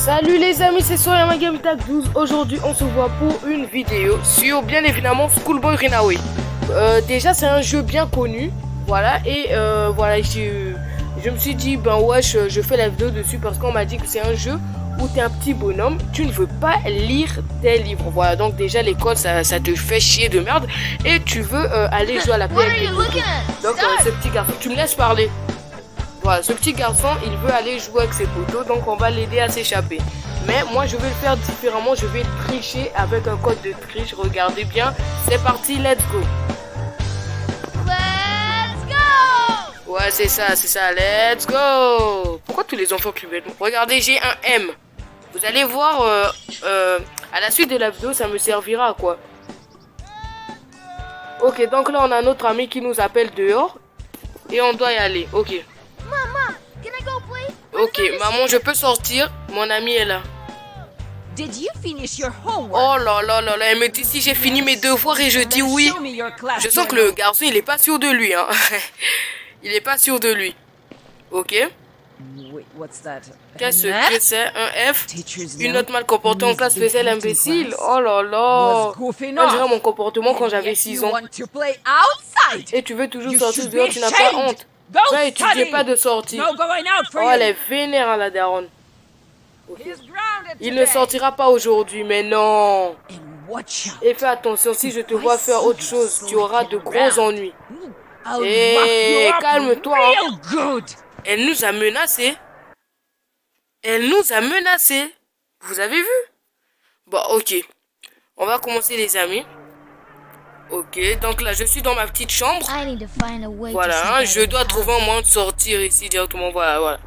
Salut les amis, c'est Soyama Gamitag 12. Aujourd'hui on se voit pour une vidéo sur bien évidemment Schoolboy Runaway. Déjà c'est un jeu bien connu, voilà, et voilà, je me suis dit ben ouais je fais la vidéo dessus parce qu'on m'a dit que c'est un jeu où tu es un petit bonhomme, tu ne veux pas lire tes livres, voilà, donc déjà l'école ça te fait chier de merde et tu veux aller jouer à la play avec les potos. Donc ce petit garçon, tu me laisses parler. Voilà, ce petit garçon, il veut aller jouer avec ses potos, donc on va l'aider à s'échapper. Mais moi, je vais le faire différemment, je vais tricher avec un code de triche. Regardez bien, c'est parti, let's go. Let's go! Ouais, c'est ça, let's go. Pourquoi tous les enfants crient bêtement? Regardez, j'ai un M. Vous allez voir, à la suite de la vidéo, ça me servira, quoi. Ok, donc là, on a notre ami qui nous appelle dehors. Et on doit y aller, ok. Mama, can I go play? Ok, maman, je peux sortir. Mon ami est là. Did you finish your homework? Oh là là là là, elle me dit si j'ai fini mes devoirs et je dis oui. Show me your class Je sens que le garçon, il est pas sûr de lui, hein. Il est pas sûr de lui. Ok. Wait, what's that? Qu'est-ce An F? que c'est? Un F? Teacher's Une note. note mal comportée en classe faisait l'imbécile. Oh là là. Was goofing On dirait off. mon comportement quand j'avais Yet 6 you ans. want to play outside? Et tu veux toujours You sortir should dehors, be tu n'as pas ashamed. honte. Go Va étudier, study. pas de sortie. No going out for Oh, you. elle est vénère à la daronne. Ok. He's grounded Il ne today. sortira pas aujourd'hui, mais non. And watch out. Et fais attention, si je te vois faire autre chose, tu auras de gros ennuis. I'll Hey, rough you up calme-toi, real good. Elle nous a menacés. Elle nous a menacés. Vous avez vu? Bon, ok. On va commencer, les amis. Ok, donc là, je suis dans ma petite chambre. I need to find a way to Voilà, hein, sneak je out of dois the trouver house. un moyen de sortir ici directement. Voilà.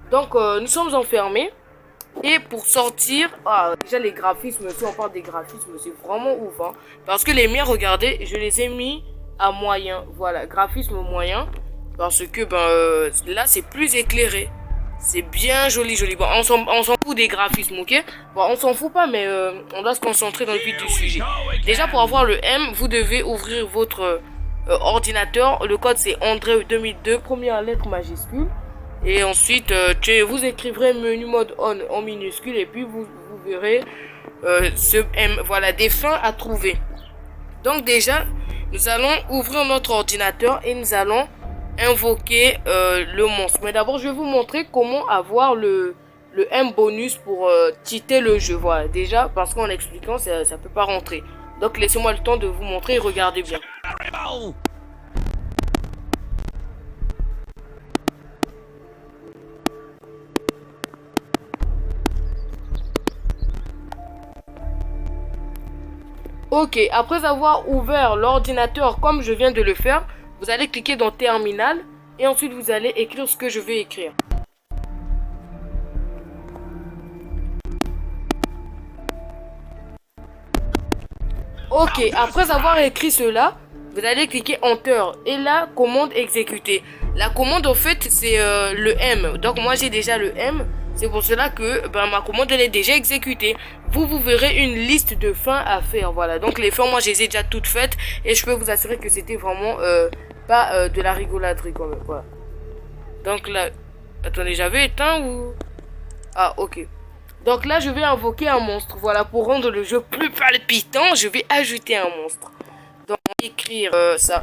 Donc, nous sommes enfermés. Et pour sortir... Ah, déjà, les graphismes, si on parle des graphismes, c'est vraiment ouf. Hein, parce que les miens, regardez, je les ai mis à moyen. Voilà, graphisme moyen. Parce que, là, c'est plus éclairé. C'est bien joli. Bon, on s'en fout des graphismes, ok? Bon, on s'en fout pas, mais on doit se concentrer dans le vif du sujet. Déjà, pour avoir le M, vous devez ouvrir votre ordinateur. Le code, c'est André 2002, première lettre majuscule. Et ensuite, vous écrivrez menu mode on en minuscule. Et puis, vous verrez ce M. Voilà, des fins à trouver. Donc, déjà, nous allons ouvrir notre ordinateur et nous allons invoquer le monstre. Mais d'abord, je vais vous montrer comment avoir le M bonus pour cheater le jeu. Voilà, déjà, parce qu'en expliquant, ça peut pas rentrer. Donc, laissez-moi le temps de vous montrer et regardez bien. Ok, après avoir ouvert l'ordinateur comme je viens de le faire, vous allez cliquer dans Terminal et ensuite vous allez écrire ce que je vais écrire. Ok, après avoir écrit cela, vous allez cliquer Enter et la commande exécuter. La commande en fait c'est le M, donc moi j'ai déjà le M. C'est pour cela que ma commande elle est déjà exécutée. Vous verrez une liste de fins à faire. Voilà. Donc les fins, moi je les ai déjà toutes faites. Et je peux vous assurer que c'était vraiment pas de la rigolaterie quand même. Voilà. Donc là... Attendez, j'avais éteint ou... Ah, ok. Donc là, je vais invoquer un monstre. Voilà, pour rendre le jeu plus palpitant, je vais ajouter un monstre. Donc, on va écrire ça.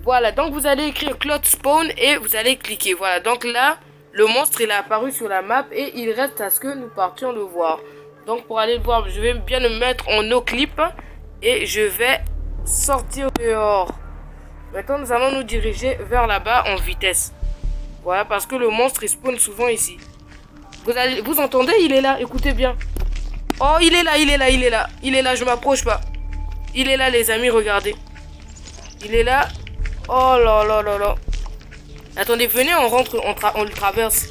Voilà, donc vous allez écrire Cloud Spawn et vous allez cliquer. Voilà, donc là, le monstre il est apparu sur la map et il reste à ce que nous partions le voir. Donc pour aller le voir, je vais bien le mettre en no clip et je vais sortir dehors. Maintenant, nous allons nous diriger vers là-bas en vitesse. Voilà, parce que le monstre il spawn souvent ici. Vous entendez? Il est là, écoutez bien. Oh, il est là, je m'approche pas. Il est là, les amis, regardez. Il est là. Oh là là là là. Attendez, venez, on rentre, on le traverse.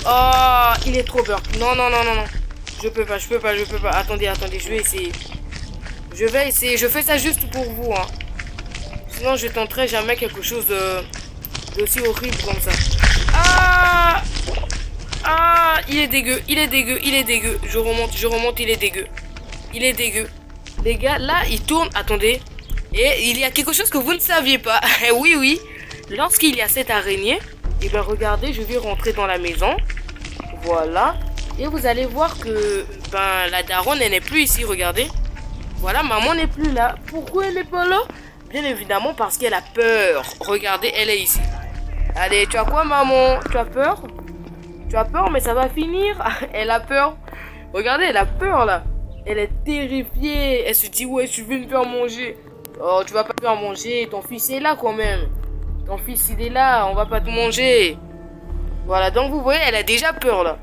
Oh, il est trop peur. Non. Je peux pas. Attendez, je vais essayer. Je fais ça juste pour vous, hein. Sinon, je tenterai jamais quelque chose d'aussi horrible comme ça. Ah, il est dégueu. Je remonte, il est dégueu. Les gars, là, il tourne. Attendez. Et il y a quelque chose que vous ne saviez pas. Oui. Lorsqu'il y a cette araignée, Et ben regardez, je vais rentrer dans la maison. Voilà. Et vous allez voir que ben la daronne, elle n'est plus ici, regardez. Voilà, maman n'est plus là. Pourquoi elle n'est pas là? Bien évidemment parce qu'elle a peur. Regardez, elle est ici. Allez, tu as quoi maman? Tu as peur? Tu as peur mais ça va finir. Elle a peur. Regardez, elle a peur là. Elle est terrifiée. Elle se dit ouais, tu veux me faire manger. Oh, tu vas pas te faire manger. Ton fils est là quand même. Ton fils il est là. On va pas te manger. Voilà, donc vous voyez, elle a déjà peur là.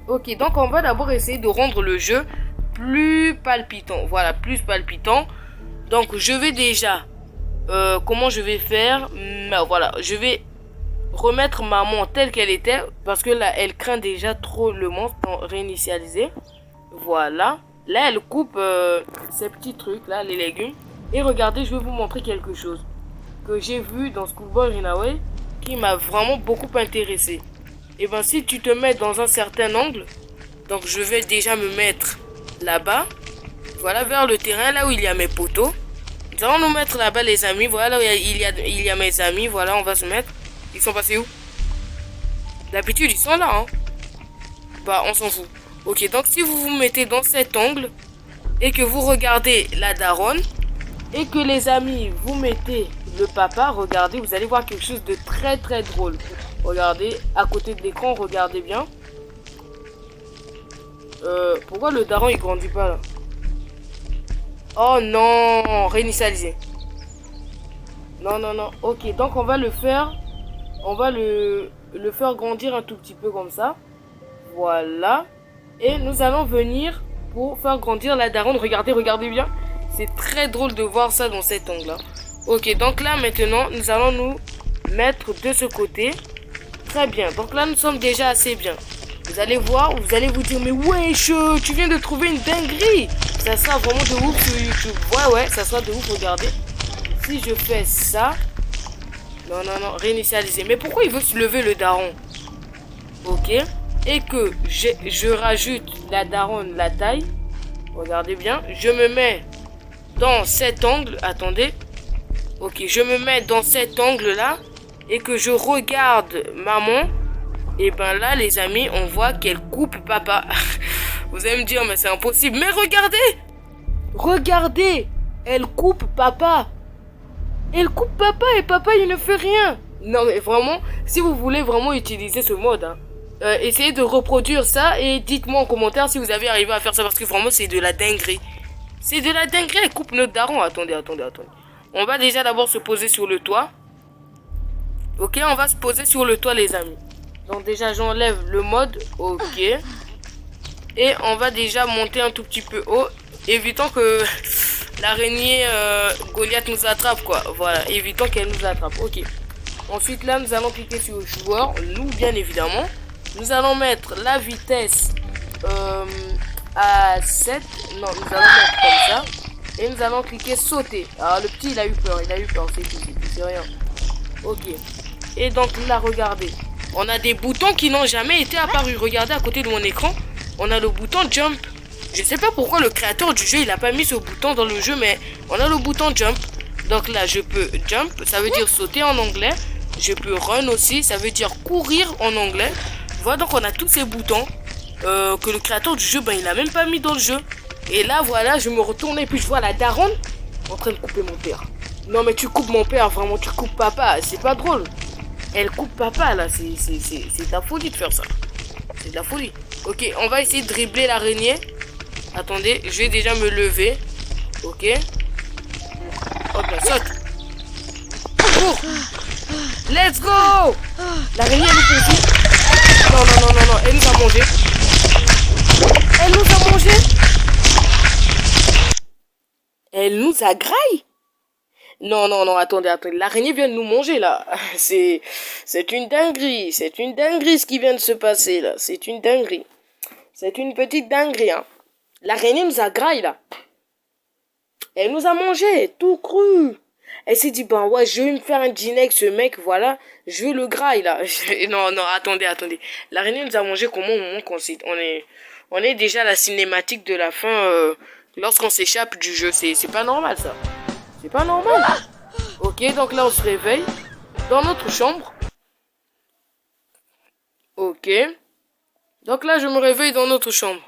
Ok, donc on va d'abord essayer de rendre le jeu plus palpitant. Voilà, plus palpitant. Donc je vais déjà... comment je vais faire? Voilà, je vais remettre maman telle qu'elle était. Parce que là, elle craint déjà trop le monstre. Réinitialiser. Voilà. Là, elle coupe ces petits trucs là, les légumes. Et regardez, je vais vous montrer quelque chose que j'ai vu dans Schoolboy Runaway qui m'a vraiment beaucoup intéressé. Et ben si tu te mets dans un certain angle, donc je vais déjà me mettre là-bas, voilà vers le terrain là où il y a mes poteaux. Nous allons nous mettre là-bas les amis, voilà où il y a mes amis, voilà on va se mettre. Ils sont passés où? D'habitude ils sont là hein. Bah on s'en fout. Ok, donc si vous vous mettez dans cet angle et que vous regardez la daronne et que les amis vous mettez le papa, regardez, vous allez voir quelque chose de très très drôle. Regardez, à côté de l'écran, regardez bien. Pourquoi le daron il grandit pas là? Oh non, réinitialiser. Non, non, non. Ok, donc on va le faire. On va le faire grandir un tout petit peu comme ça. Voilà. Et nous allons venir pour faire grandir la daronne. Regardez, regardez bien. C'est très drôle de voir ça dans cet angle là. Ok, donc là maintenant, nous allons nous mettre de ce côté. Très bien, donc là nous sommes déjà assez bien. Vous allez voir, vous allez vous dire, mais wesh, tu viens de trouver une dinguerie. Ça sera vraiment de ouf sur YouTube. Ouais, ça sera de ouf, regardez. Si je fais ça... Non, non, non, réinitialiser. Mais pourquoi il veut se lever le daron? Ok. Et que je rajoute la daronne, la taille. Regardez bien, je me mets dans cet angle. Attendez. Ok, je me mets dans cet angle-là. Et que je regarde maman. Et ben là, les amis, on voit qu'elle coupe papa. Vous allez me dire, mais c'est impossible. Mais regardez! Regardez! Elle coupe papa. Elle coupe papa et papa, il ne fait rien. Non, mais vraiment, si vous voulez vraiment utiliser ce mode, hein, essayez de reproduire ça et dites-moi en commentaire si vous avez arrivé à faire ça. Parce que vraiment, c'est de la dinguerie. C'est de la dinguerie. Elle coupe notre daron. Attendez. On va déjà d'abord se poser sur le toit. Ok, on va se poser sur le toit, les amis. Donc déjà, j'enlève le mode. Ok. Et on va déjà monter un tout petit peu haut. Évitant que l'araignée Goliath nous attrape, quoi. Voilà, évitant qu'elle nous attrape. Ok. Ensuite, là, nous allons cliquer sur le joueur. Nous, bien évidemment. Nous allons mettre la vitesse à 7. Non, nous allons mettre comme ça. Et nous allons cliquer sauter. Alors, le petit, il a eu peur. C'est tout. C'est rien. Ok. Et donc là, regardez. On a des boutons qui n'ont jamais été apparus. Regardez à côté de mon écran. On a le bouton jump. Je sais pas pourquoi le créateur du jeu, il a pas mis ce bouton dans le jeu. Mais on a le bouton jump. Donc là, je peux jump. Ça veut dire sauter en anglais. Je peux run aussi. Ça veut dire courir en anglais. Voilà, donc on a tous ces boutons. Que le créateur du jeu, ben, il a même pas mis dans le jeu. Et là, voilà, je me retourne et puis je vois la daronne en train de couper mon père. Non, mais tu coupes mon père, vraiment, tu coupes papa. C'est pas drôle. Elle coupe papa, là. C'est de la folie de faire ça. C'est de la folie. Ok, on va essayer de dribbler l'araignée. Attendez, je vais déjà me lever. Ok. Hop là, saute. Cours. Let's go. L'araignée, elle est ici. Non. Elle nous a mangé. Elle nous a graille. Non, attendez. L'araignée vient de nous manger, là. C'est une dinguerie. C'est une dinguerie ce qui vient de se passer, là. C'est une dinguerie. C'est une petite dinguerie, hein. L'araignée nous a graille, là. Elle nous a mangé, tout cru. Elle s'est dit, ben ouais, je vais me faire un dîner avec ce mec, voilà. Je veux le graille, là. Non, attendez. L'araignée nous a mangé comment au moment qu'on on est déjà à la cinématique de la fin lorsqu'on s'échappe du jeu. C'est pas normal, ça. C'est pas normal. Ok, donc là, on se réveille dans notre chambre. Ok. Donc là, je me réveille dans notre chambre.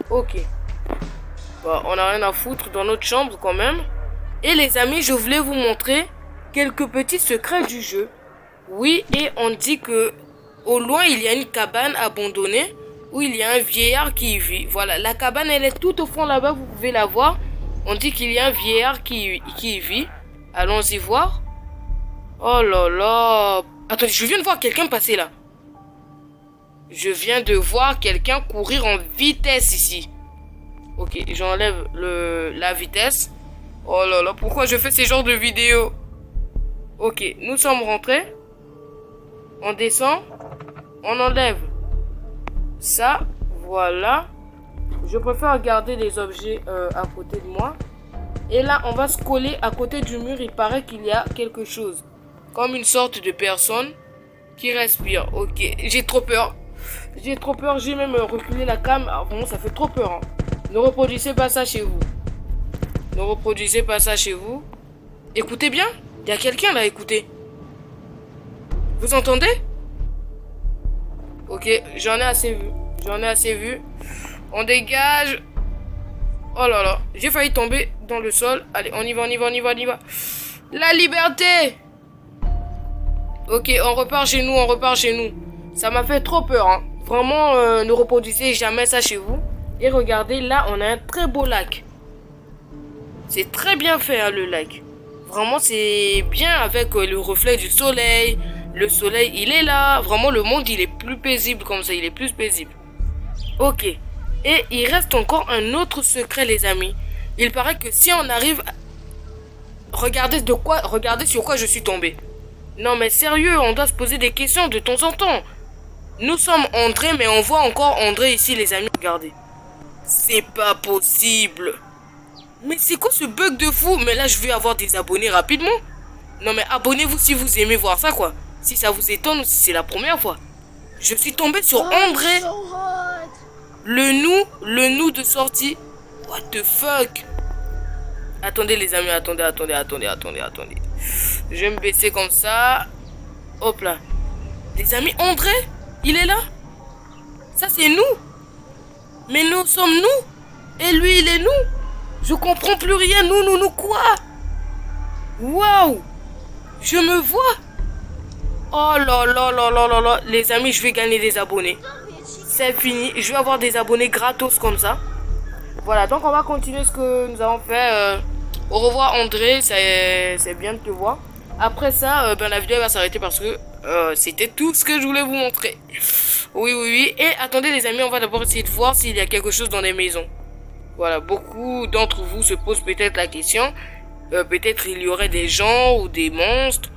Ok. Bon, on n'a rien à foutre dans notre chambre quand même. Et les amis, je voulais vous montrer quelques petits secrets du jeu. Oui, et on dit que au loin, il y a une cabane abandonnée où il y a un vieillard qui y vit. Voilà, la cabane, elle est tout au fond là-bas, vous pouvez la voir. On dit qu'il y a un vieillard qui y vit. Allons-y voir. Oh là là. Attendez, je viens de voir quelqu'un passer là. Je viens de voir quelqu'un courir en vitesse ici. Ok, j'enlève la vitesse. Oh là là, pourquoi je fais ces genres de vidéos? Ok, nous sommes rentrés. On descend. On enlève ça. Voilà. Je préfère garder les objets à côté de moi. Et là, on va se coller à côté du mur. Il paraît qu'il y a quelque chose. Comme une sorte de personne qui respire. Ok, j'ai trop peur. J'ai trop peur. J'ai même reculé la cam. Ah, vraiment, ça fait trop peur. Hein. Ne reproduisez pas ça chez vous. Ne reproduisez pas ça chez vous. Écoutez bien. Il y a quelqu'un là, écoutez. Vous entendez? Ok, j'en ai assez vu. J'en ai assez vu. On dégage. Oh là là. J'ai failli tomber dans le sol. Allez, on y va, on y va, on y va, on y va. La liberté! Ok, on repart chez nous, on repart chez nous. Ça m'a fait trop peur. Hein. Vraiment, ne reproduisez jamais ça chez vous. Et regardez, là, on a un très beau lac. C'est très bien fait, hein, le lac. Vraiment, c'est bien avec le reflet du soleil. Le soleil, il est là. Vraiment, le monde, il est plus paisible comme ça. Il est plus paisible. Ok. Et il reste encore un autre secret, les amis. Il paraît que si on arrive... Regardez sur quoi je suis tombé. Non, mais sérieux, on doit se poser des questions de temps en temps. Nous sommes André, mais on voit encore André ici, les amis. Regardez. C'est pas possible. Mais c'est quoi ce bug de fou? Mais là, je vais avoir des abonnés rapidement. Non, mais abonnez-vous si vous aimez voir ça, quoi. Si ça vous étonne ou si c'est la première fois. Je suis tombé sur André. Le nous de sortie. What the fuck? Attendez, les amis, attendez. Je vais me baisser comme ça. Hop là. Les amis, André, il est là. Ça, c'est nous. Mais nous sommes nous. Et lui, il est nous. Je comprends plus rien. Nous, quoi? Waouh. Je me vois. Oh là là là là là là. Les amis, je vais gagner des abonnés. C'est fini. Je vais avoir des abonnés gratos comme ça. Voilà, donc on va continuer ce que nous avons fait. Au revoir André, c'est bien de te voir. Après ça, la vidéo va s'arrêter parce que c'était tout ce que je voulais vous montrer. Oui. Et attendez les amis, on va d'abord essayer de voir s'il y a quelque chose dans les maisons. Voilà, beaucoup d'entre vous se posent peut-être la question. Peut-être il y aurait des gens ou des monstres.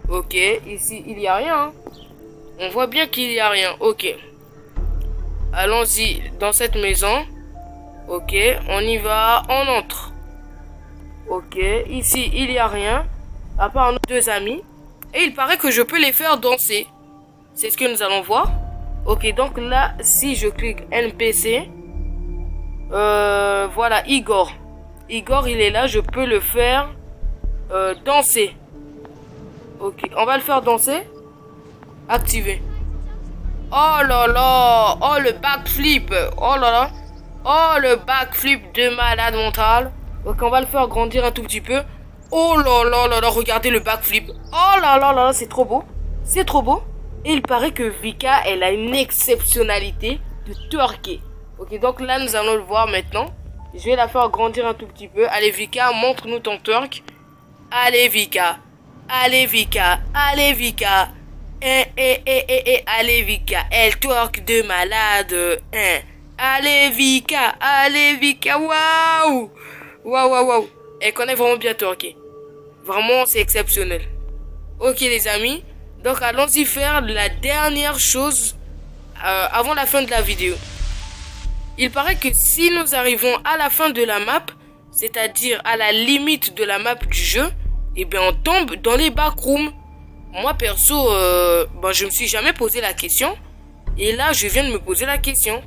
Ok, ici il n'y a rien. Hein. On voit bien qu'il n'y a rien. Ok. Allons-y dans cette maison. Ok, on y va, on entre. Ok, ici il n'y a rien. À part nos deux amis. Et il paraît que je peux les faire danser. C'est ce que nous allons voir. Ok, donc là, si je clique NPC. Voilà, Igor. Igor, il est là, je peux le faire danser. Ok, on va le faire danser. Activer. Oh là là. Oh, le backflip. Oh là là. Oh, le backflip de malade mental. Donc, on va le faire grandir un tout petit peu. Oh là là là là, regardez le backflip. Oh là là là, c'est trop beau. C'est trop beau. Et il paraît que Vika, elle a une exceptionnalité de twerker. Ok, donc là, nous allons le voir maintenant. Je vais la faire grandir un tout petit peu. Allez, Vika, montre-nous ton twerk. Allez, Vika. Allez, Vika. Allez, Vika. Allez, Vika. Elle twerk de malade. Allez, Vika. Allez, Vika. Waouh. Waouh. Elle connaît vraiment bien twerker. Vraiment, c'est exceptionnel. Ok, les amis. Donc, allons-y faire la dernière chose avant la fin de la vidéo. Il paraît que si nous arrivons à la fin de la map, c'est-à-dire à la limite de la map du jeu, eh bien, on tombe dans les backrooms. Moi, perso, je me suis jamais posé la question. Et là, je viens de me poser la question.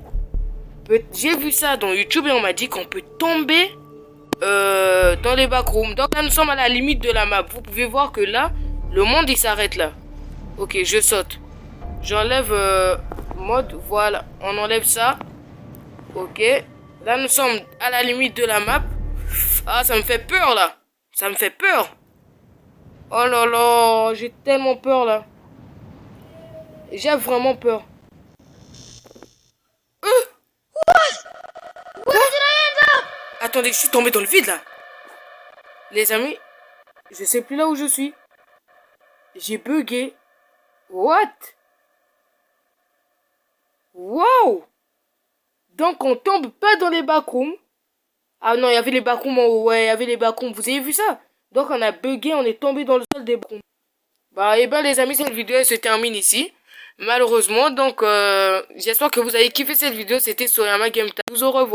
J'ai vu ça dans YouTube et on m'a dit qu'on peut tomber dans les backrooms. Donc là, nous sommes à la limite de la map. Vous pouvez voir que là, le monde, il s'arrête là. Ok, je saute. J'enlève mode, voilà. On enlève ça. Ok. Là, nous sommes à la limite de la map. Ah, ça me fait peur, là. Ça me fait peur. Oh là là, j'ai tellement peur, là. J'ai vraiment peur. Quoi? Attendez, je suis tombé dans le vide, là. Les amis, je sais plus là où je suis. J'ai bugué. What? Wow! Donc on tombe pas dans les backrooms. Ah non, il y avait les backrooms en haut. Ouais, il y avait les backrooms. Vous avez vu ça? Donc on a bugué, on est tombé dans le sol des backrooms. Bah et ben les amis, cette vidéo elle se termine ici. Malheureusement, donc j'espère que vous avez kiffé cette vidéo. C'était Soyama Game Time. Au revoir.